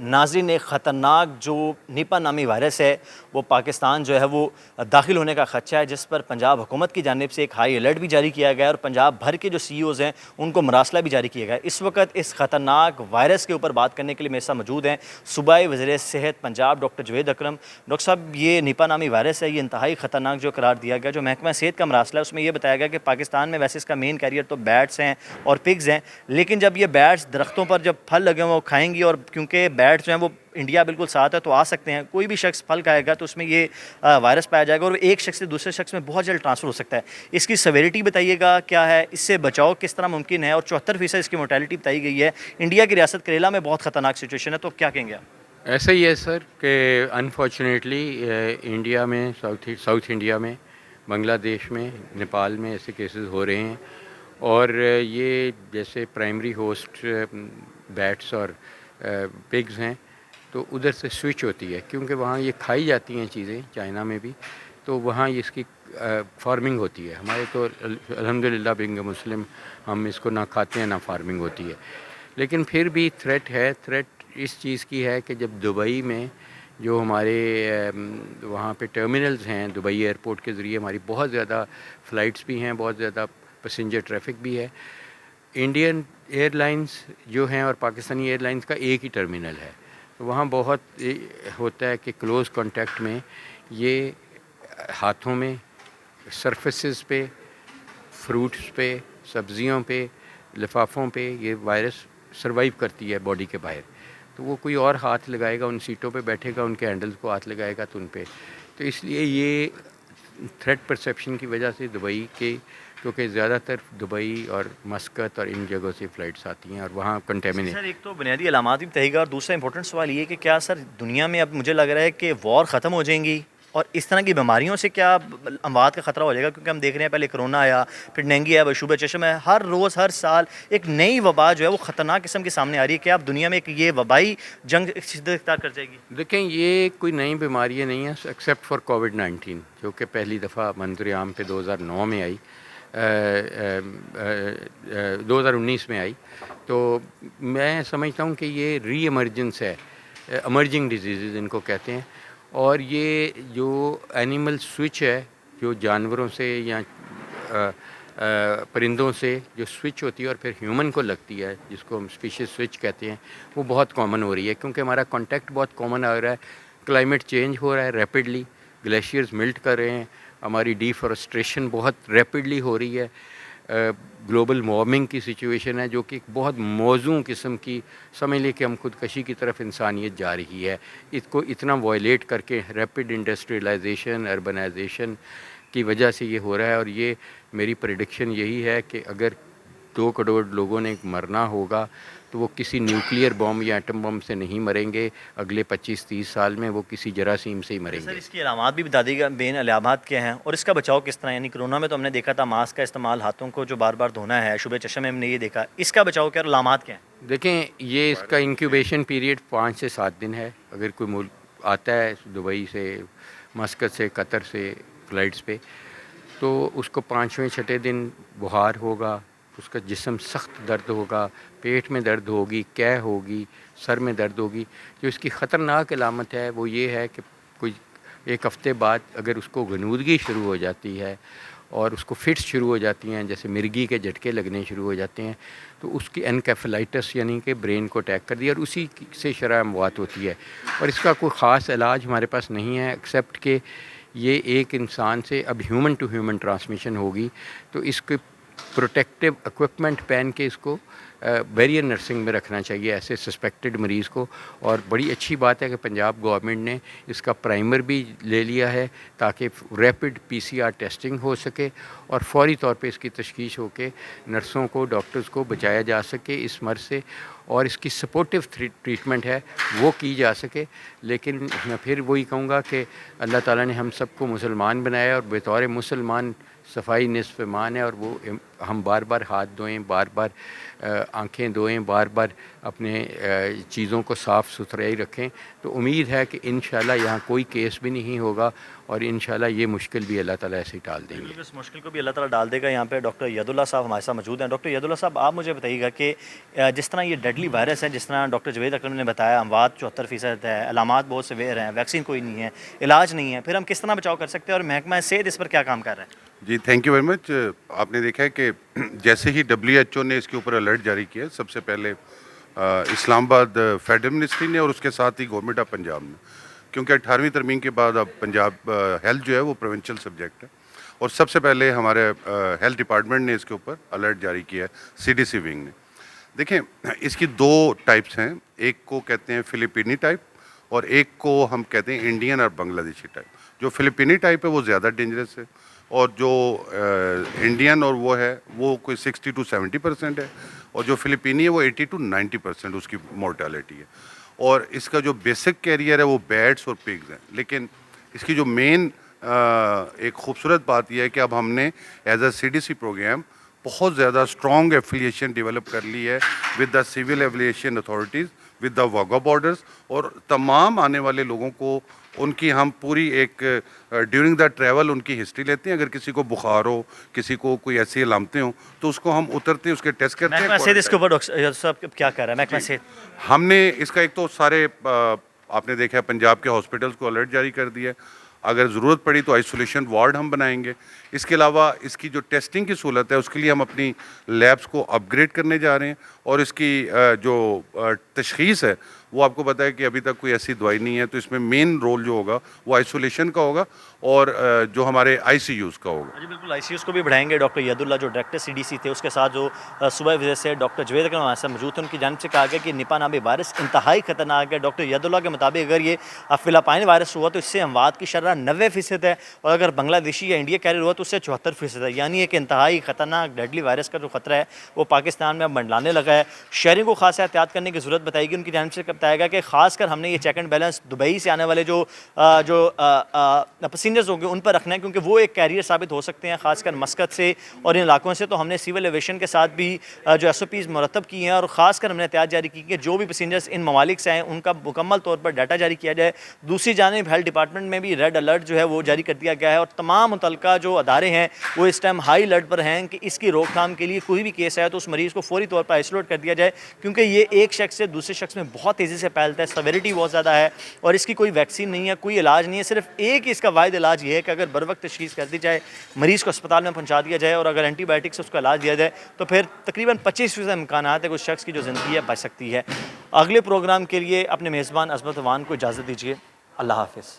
नाज़रीन, एक ख़तरनाक जो निपा नामी वायरस है वो पाकिस्तान जो है वो दाखिल होने का ख़दशा है, जिस पर पंजाब हुकूमत की जानिब से एक हाई अलर्ट भी जारी किया गया है और पंजाब भर के जो CEOs हैं उनको मरासला भी जारी किया गया है। इस वक्त इस ख़तरनाक वायरस के ऊपर बात करने के लिए मेरे साथ मौजूद हैं सूबाई वज़ीर सेहत पंजाब डॉक्टर जवेद अकरम। डॉक्टर साहब, ये निपा नामी वायरस है, ये इंतहाई ख़तरनाक जो करार दिया गया, जो महकमा सेहत का मरासला है उसमें यह बताया गया कि पाकिस्तान में वैसे इसका मेन कैरियर तो बैट्स हैं और पिग्स हैं, लेकिन जब ये बैट्स दरख्तों पर जब फल लगे हुए वो खाएंगी, और क्योंकि बैट्स जो हैं वो इंडिया बिल्कुल साथ है तो आ सकते हैं, कोई भी शख्स फल खाएगा तो उसमें ये वायरस पाया जाएगा और एक शख्स से दूसरे शख्स में बहुत जल्द ट्रांसफ़र हो सकता है। इसकी सेवेरिटी बताइएगा क्या है, इससे बचाव किस तरह मुमकिन है, और 74% इसकी मोर्टेलिटी बताई गई है। इंडिया की रियासत केरला में बहुत ख़तरनाक सिचुएशन है, तो क्या कहेंगे आप? ऐसा ही है सर कि अनफॉर्चुनेटली इंडिया में साउथ इंडिया में, बांग्लादेश में, नेपाल में ऐसे केसेस हो रहे हैं। और ये जैसे प्राइमरी होस्ट बैट्स और पिग्स हैं तो उधर से स्विच होती है, क्योंकि वहाँ ये खाई जाती हैं चीज़ें, चाइना में भी, तो वहाँ इसकी फार्मिंग होती है। हमारे तो अल्हम्दुलिल्लाह बिंग मुस्लिम हम इसको ना खाते हैं ना फार्मिंग होती है, लेकिन फिर भी थ्रेट है। थ्रेट इस चीज़ की है कि जब दुबई में जो हमारे वहाँ पे टर्मिनल्स हैं, दुबई एयरपोर्ट के ज़रिए हमारी बहुत ज़्यादा फ़्लाइट्स भी हैं, बहुत ज़्यादा पैसेंजर ट्रैफिक भी है। इंडियन एयरलाइंस जो हैं और पाकिस्तानी एयरलाइंस का एक ही टर्मिनल है, तो वहाँ बहुत होता है कि क्लोज़ कांटेक्ट में ये हाथों में, सरफेसेस पे, फ्रूट्स पे, सब्जियों पे, लिफाफों पे ये वायरस सरवाइव करती है बॉडी के बाहर। तो वो कोई और हाथ लगाएगा, उन सीटों पे बैठेगा, उनके हैंडल्स को हाथ लगाएगा तो उन पे, तो इसलिए ये थ्रेट परसेप्शन की वजह से दुबई के, क्योंकि ज़्यादातर दुबई और मस्कत और इन जगहों से फ़्लाइट्स आती हैं और वहाँ कंटेमिनेट। सर, एक तो बुनियादी अलामात भी बताइएगा, और दूसरा इंपॉर्टेंट सवाल ये कि क्या सर दुनिया में अब मुझे लग रहा है कि वॉर ख़त्म हो जाएंगी और इस तरह की बीमारियों से क्या अमवात का ख़तरा हो जाएगा? क्योंकि हम देख रहे हैं पहले कोरोना आया, फिर डेंगू आया, बशूब चशम है, हर रोज़ हर साल एक नई वबा जो है वो ख़तरनाक किस्म की सामने आ रही है। क्या अब दुनिया में एक ये वबाई जंग शिद्दत इख्तियार कर जाएगी? देखें, ये कोई नई बीमारी नहीं है एक्सेप्ट फॉर कोविड-19, जो कि पहली दफ़ा मंजर आम पे 2009 में आई, 2019 में आई। तो मैं समझता हूँ कि ये री एमर्जेंस है, एमर्जिंग डिजीज़ इनको कहते हैं। और ये जो एनिमल स्विच है, जो जानवरों से या परिंदों से जो स्विच होती है और फिर ह्यूमन को लगती है, जिसको हम स्पीशीज़ स्विच कहते हैं, वो बहुत कॉमन हो रही है, क्योंकि हमारा कांटेक्ट बहुत कॉमन आ रहा है। क्लाइमेट चेंज हो रहा है रैपिडली, ग्लेशियर्स मेल्ट कर रहे हैं, हमारी डिफॉरेस्टेशन बहुत रैपिडली हो रही है, ग्लोबल वार्मिंग की सिचुएशन है, जो कि एक बहुत मौजूद किस्म की, समझ लें कि हम खुदकशी की तरफ इंसानियत जा रही है। इसको इतना वायलेट करके रैपिड इंडस्ट्रियलाइजेशन, अर्बनाइजेशन की वजह से ये हो रहा है। और ये मेरी प्रेडिक्शन यही है कि अगर 2 करोड़ लोगों ने मरना होगा तो वो किसी न्यूक्लियर बम या एटम बम से नहीं मरेंगे, अगले 25-30 साल में वो किसी जरासीम से ही सर, मरेंगे। इसकी अलामात भी बता दीजिएगा, मेन अलामात क्या हैं और इसका बचाव किस तरह? यानी कोरोना में तो हमने देखा था मास्क का इस्तेमाल, हाथों को जो बार बार धोना है, शुबह चश्मे में हमने ये देखा, इसका बचाव क्या और अलामात क्या हैं? देखें, ये इसका इंक्यूबेशन पीरियड 5 से 7 दिन है। अगर कोई मुल्क आता है दुबई से, मस्कत से, कतर से फ़्लाइट्स पे, तो उसको 5वें-6ठे दिन बुखार होगा, उसका जिस्म सख्त दर्द होगा, पेट में दर्द होगी, कै होगी, सर में दर्द होगी। जो इसकी ख़तरनाक अलामत है वो ये है कि कोई 1 हफ़्ते बाद अगर उसको गनूदगी शुरू हो जाती है और उसको फिट्स शुरू हो जाती हैं, जैसे मिर्गी के झटके लगने शुरू हो जाते हैं, तो उसकी एनकेफेलाइटिस यानी कि ब्रेन को अटैक कर दिया और उसी से शरह अमवात होती है। और इसका कोई ख़ास इलाज हमारे पास नहीं है, एक्सेप्ट कि ये एक इंसान से अब ह्यूमन टू ह्यूमन ट्रांसमिशन होगी, तो इसके प्रोटेक्टिव इक्विपमेंट पहन के इसको बैरियर नर्सिंग में रखना चाहिए ऐसे सस्पेक्टेड मरीज़ को। और बड़ी अच्छी बात है कि पंजाब गवर्नमेंट ने इसका प्राइमर भी ले लिया है, ताकि रैपिड PCR टेस्टिंग हो सके और फौरी तौर पे इसकी तशख़ीस हो के नर्सों को, डॉक्टर्स को बचाया जा सके इस मर्ज़ से, और इसकी सपोर्टिव ट्रीटमेंट है वो की जा सके। लेकिन मैं फिर वही कहूँगा कि अल्लाह ताला ने हम सबको मुसलमान बनाया और बतौर मुसलमान सफाई निस्फ़ ईमान है, और वो हम बार बार हाथ धोएं, बार बार आँखें धोएं, बार बार अपने चीज़ों को साफ़ सुथरा ही रखें। तो उम्मीद है कि इंशाल्लाह यहाँ कोई केस भी नहीं होगा, और इंशाल्लाह ये मुश्किल भी अल्लाह ताला ऐसे ही टाल देंगे। इस मुश्किल को भी अल्लाह ताला डाल देगा। यहाँ पे डॉक्टर यदुल्ला साहब हमारे साथ मौजूद हैं। डॉक्टर यदुल्ला साहब, आप मुझे बताइएगा कि जिस तरह ये डेडली वायरस है, जिस तरह डॉक्टर जवेद अकरम ने बताया, अमवात 74% है, अलामात बहुत सेवेयर हैं, वैक्सीन कोई नहीं है, इलाज नहीं है, फिर हम किस तरह बचाव कर सकते हैं और महकमा सेहत इस पर क्या काम कर रहा है? जी, थैंक यू वेरी मच। आपने देखा है कि जैसे ही WHO ने इसके ऊपर अलर्ट जारी किया, सबसे पहले इस्लामाबाद फेडरल मिनिस्ट्री ने और उसके साथ ही गवर्नमेंट ऑफ पंजाब ने, क्योंकि 18वीं तरमीम के बाद अब पंजाब हेल्थ जो है वो प्रोविंशियल सब्जेक्ट है, और सबसे पहले हमारे हेल्थ डिपार्टमेंट ने इसके ऊपर अलर्ट जारी किया है, CDC विंग ने। देखें, इसकी दो टाइप्स हैं, एक को कहते हैं फिलिपीनी टाइप और एक को हम कहते हैं इंडियन और बांग्लादेशी टाइप। जो फिलिपीनी टाइप है वो ज़्यादा डेंजरस है, और जो इंडियन और वो है वो कोई 60 to 70% है, और जो फिलिपीनी है वो 80 to 90% उसकी मोर्टालिटी है। और इसका जो बेसिक कैरियर है वो बैट्स और पिग्स हैं, लेकिन इसकी जो मेन एक खूबसूरत बात यह है कि अब हमने एज अ CDC प्रोग्राम बहुत ज़्यादा स्ट्रॉन्ग एफिलिएशन डेवलप कर ली है with the civil aviation authorities, with the Wagah borders, और तमाम आने वाले लोगों को उनकी हम पूरी एक ड्यूरिंग द ट्रैवल उनकी हिस्ट्री लेते हैं। अगर किसी को बुखार हो, किसी को कोई ऐसी अलामतें हो, तो उसको हम उतरते उसके टेस्ट करते हैं। महकमा सेहत इसके ऊपर डॉक्टर साहब क्या कर रहा है? महकमा सेहत हमने इसका एक तो सारे आपने देखा है पंजाब के हॉस्पिटल्स को अलर्ट जारी कर दिया है। अगर ज़रूरत पड़ी तो आइसोलेशन वार्ड हम बनाएंगे। इसके अलावा इसकी जो टेस्टिंग की सहूलत है उसके लिए हम अपनी लैब्स को अपग्रेड करने जा रहे हैं, और इसकी जो तशख़ीस है वो आपको पता है कि अभी तक कोई ऐसी दवाई नहीं है, तो इसमें मेन रोल जो होगा वो आइसोलेशन का होगा और जो हमारे ICUs का होगा। जी बिल्कुल, ICUs को भी बढ़ाएंगे। डॉक्टर यदुल्ला जो डायरेक्टर CDC थे, उसके साथ जो सुबह वजह से डॉक्टर जवेद अकरम हमारे साथ मौजूद थे, उनकी जानिब से कहा गया कि निपा नामी वायरस इंतहाई ख़तरनाक है। डॉक्टर यदुल्ला के मुताबिक अगर ये फिलिपाइन वायरस हुआ तो इससे अमवात की शरह 90% है, और अगर बांग्लादेशी या इंडिया कैरियर हुआ तो उससे 74% है। यानी एक इंतहाई ख़तरनाक डेडली वायरस का जो ख़तरा है वो पाकिस्तान में अब मंडलाने लगा है। शहरियों को खास एहतियात करने की ज़रूरत बताएगी। उनकी जानिब से बताया गया कि खासकर हमने ये चेक एंड बैलेंस दुबई से आने वाले जो पैसेंजर्स होंगे उन पर रखना है, क्योंकि वो एक कैरियर साबित हो सकते हैं, खासकर मस्कत से और इन इलाकों से। तो हमने सिविल एविएशन के साथ भी जो SOPs मुरतब की हैं, और ख़ासकर हमने एहतियात जारी की कि जो भी पैसेंजर्स इन ममालिक से आएँ उनका मुकम्मल तौर पर डाटा जारी किया जाए। दूसरी जानिब हेल्थ डिपार्टमेंट में भी रेड अलर्ट जो है वो जारी कर दिया गया है, और तमाम मुतल्लिका जो अदारे हैं वो इस टाइम हाई अलर्ट पर हैं कि इसकी रोकथाम के लिए कोई भी केस आया तो उस मरीज़ को फौरी तौर पर आइसोलेट कर दिया जाए, क्योंकि ये एक शख्स से दूसरे शख्स में बहुत तेज़ी से फैलता है, सवेरिटी बहुत ज़्यादा है, और इसकी कोई वैक्सीन नहीं है, कोई इलाज नहीं है। सिर्फ एक ही इसका वाहिद इलाज ये है कि अगर बर वक्त तशख़ीस कर दी जाए, मरीज़ को अस्पताल में पहुँचा दिया जाए, और अगर एंटीबायोटिक से उसका इलाज दिया जाए तो फिर तकरीबन 25% इम्कान है कि उस शख्स की जो ज़िंदगी है बच सकती है। अगले प्रोग्राम के लिए अपने मेज़बान अज़मत वान को इजाज़त दीजिए। अल्लाह हाफ़िज़।